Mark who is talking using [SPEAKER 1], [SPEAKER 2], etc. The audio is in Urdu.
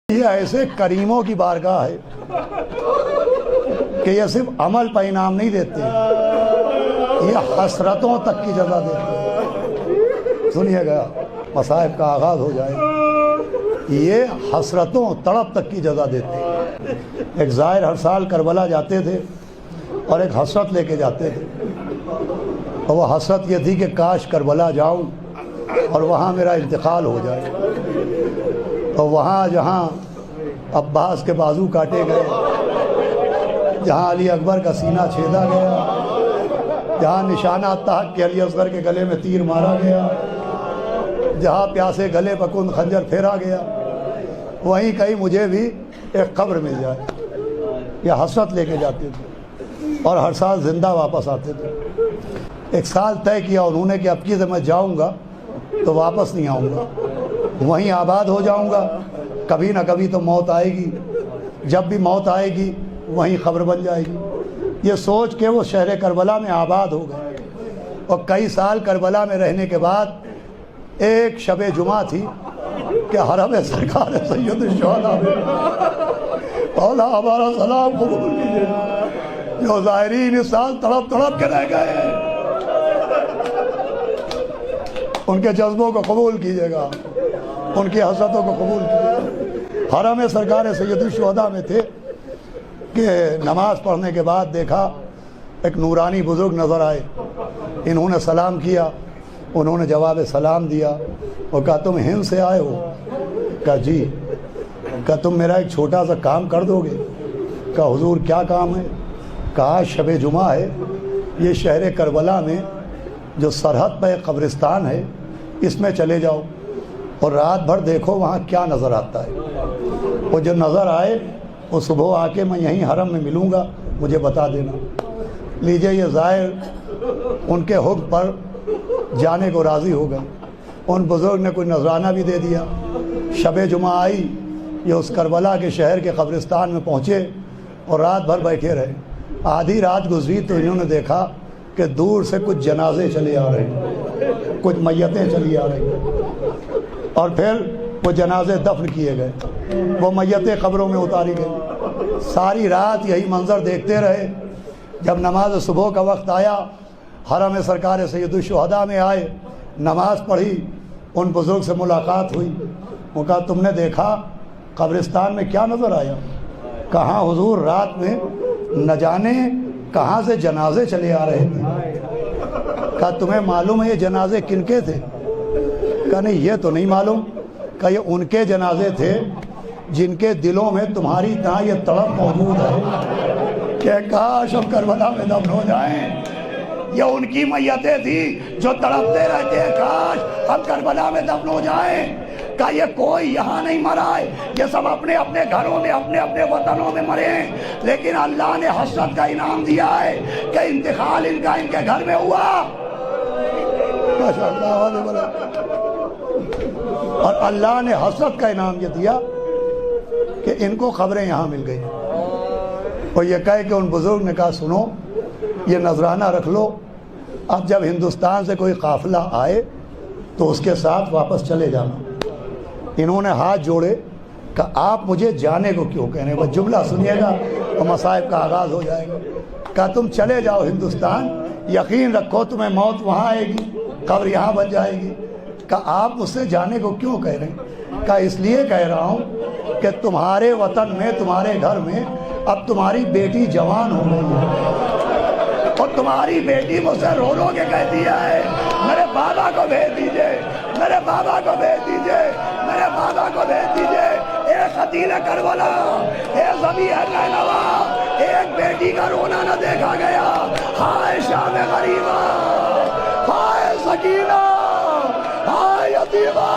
[SPEAKER 1] یہ ایسے کریموں کی بارگاہ ہے کہ یہ صرف عمل پر انعام نہیں دیتے، یہ حسرتوں تک کی جزا دیتے۔ سنیے گا، مصائب کا آغاز ہو جائے، یہ حسرتوں تڑپ تک کی جزا دیتے۔ ایک زائر ہر سال کربلا جاتے تھے اور ایک حسرت لے کے جاتے تھے، اور وہ حسرت یہ تھی کہ کاش کربلا جاؤں اور وہاں میرا انتقال ہو جائے۔ تو وہاں جہاں عباس کے بازو کاٹے گئے، جہاں علی اکبر کا سینہ چھیدا گیا، جہاں نشانہ تحق کے علی اصغر کے گلے میں تیر مارا گیا، جہاں پیاسے گلے پر کند خنجر پھیرا گیا، وہیں کہیں مجھے بھی ایک قبر مل جائے۔ یہ حسرت لے کے جاتے تھے اور ہر سال زندہ واپس آتے تھے۔ ایک سال طے کیا انہوں نے کہ اب کی سے میں جاؤں گا تو واپس نہیں آؤں گا، وہیں آباد ہو جاؤں گا، کبھی نہ کبھی تو موت آئے گی، جب بھی موت آئے گی وہیں خبر بن جائے گی۔ یہ سوچ کے وہ شہر کربلا میں آباد ہو گئے، اور کئی سال کربلا میں رہنے کے بعد ایک شب جمعہ تھی کہ حرم سرکار سید الشہداء میں مولا ہمارا سلام قبول کیجیے۔ جو زائرین اس سال تڑپ تڑپ کے رہ گئے ہیں، ان کے جذبوں کو قبول کیجیے گا، ان کی حسرتوں کو قبول کیجیے گا۔ حرم سرکار سید الشہداء میں تھے کہ نماز پڑھنے کے بعد دیکھا ایک نورانی بزرگ نظر آئے، انہوں نے سلام کیا، انہوں نے جواب سلام دیا اور کہا تم ہند سے آئے ہو؟ کہا جی۔ کہا تم میرا ایک چھوٹا سا کام کر دو گے؟ کہا حضور کیا کام ہے؟ کہا شب جمعہ ہے، یہ شہر کربلا میں جو سرحد پہ ایک قبرستان ہے اس میں چلے جاؤ اور رات بھر دیکھو وہاں کیا نظر آتا ہے، وہ جو نظر آئے وہ صبح آ کے میں یہیں حرم میں ملوں گا، مجھے بتا دینا۔ لیجئے یہ زائر ان کے حکم پر جانے کو راضی ہو گئے۔ ان بزرگ نے کوئی نذرانہ بھی دے دیا۔ شب جمعہ آئی، یہ اس کربلا کے شہر کے قبرستان میں پہنچے اور رات بھر بیٹھے رہے۔ آدھی رات گزری تو انہوں نے دیکھا کہ دور سے کچھ جنازے چلے آ رہے ہیں، کچھ میتیں چلی آ رہی ہیں، اور پھر وہ جنازے دفن کیے گئے، وہ میتیں قبروں میں اتاری گئی۔ ساری رات یہی منظر دیکھتے رہے۔ جب نماز صبح کا وقت آیا، حرم سرکار سید الشہداء میں آئے، نماز پڑھی، ان بزرگ سے ملاقات ہوئی۔ وہ کہا تم نے دیکھا قبرستان میں کیا نظر آیا؟ کہاں حضور رات میں نہ جانے کہاں سے جنازے چلے آ رہے تھے۔ کہا تمہیں معلوم ہے یہ جنازے کن کے تھے؟ کہا نہیں یہ تو نہیں معلوم۔ کہا یہ ان کے جنازے تھے جن کے دلوں میں تمہاری طرح یہ تڑپ موجود ہے کہ کاش ہم کربلا میں دفن ہو جائیں۔ یہ ان کی میتیں تھیں جو تڑپتے رہتے ہیں کاش ہم کربلا میں دفن ہو جائیں۔ کہا یہ کوئی یہاں نہیں مرا ہے، یہ سب اپنے اپنے گھروں میں اپنے اپنے وطنوں میں مرے ہیں، لیکن اللہ نے حسرت کا انعام دیا ہے کہ انتقال ان کا ان کے گھر میں ہوا۔ اور اللہ نے حسرت کا انعام یہ دیا کہ ان کو خبریں یہاں مل گئی، اور یہ کہے کہ ان بزرگ نے کہا سنو یہ نذرانہ رکھ لو، اب جب ہندوستان سے کوئی قافلہ آئے تو اس کے ساتھ واپس چلے جانا۔ انہوں نے ہاتھ جوڑے کہ آپ مجھے جانے کو کیوں کہنے؟ وہ جملہ سنیے گا اور مصائب کا آغاز ہو جائے گا۔ کہا تم چلے جاؤ ہندوستان، یقین رکھو تمہیں موت وہاں آئے گی، قبر یہاں بن جائے گی۔ کہا آپ مجھ سے جانے کو کیوں کہہ رہے ہیں؟ کہا اس لیے کہہ رہا ہوں کہ تمہارے وطن میں تمہارے گھر میں اب تمہاری بیٹی جوان ہو گئی ہے، اور تمہاری بیٹی مجھ سے رو رو کے کہتی ہے میرے بابا کو بھیج دیجئے، میرے بابا کو بھیج دیجئے، میرے بابا کو بھیج دیجئے۔ ایک قتیل کربلا، ایک ذبیح نینوا، ایک بیٹی کا رونا نہ دیکھا گیا۔ ہائے شام غریبہ، ہائے سکینہ، ہائے یتیمہ۔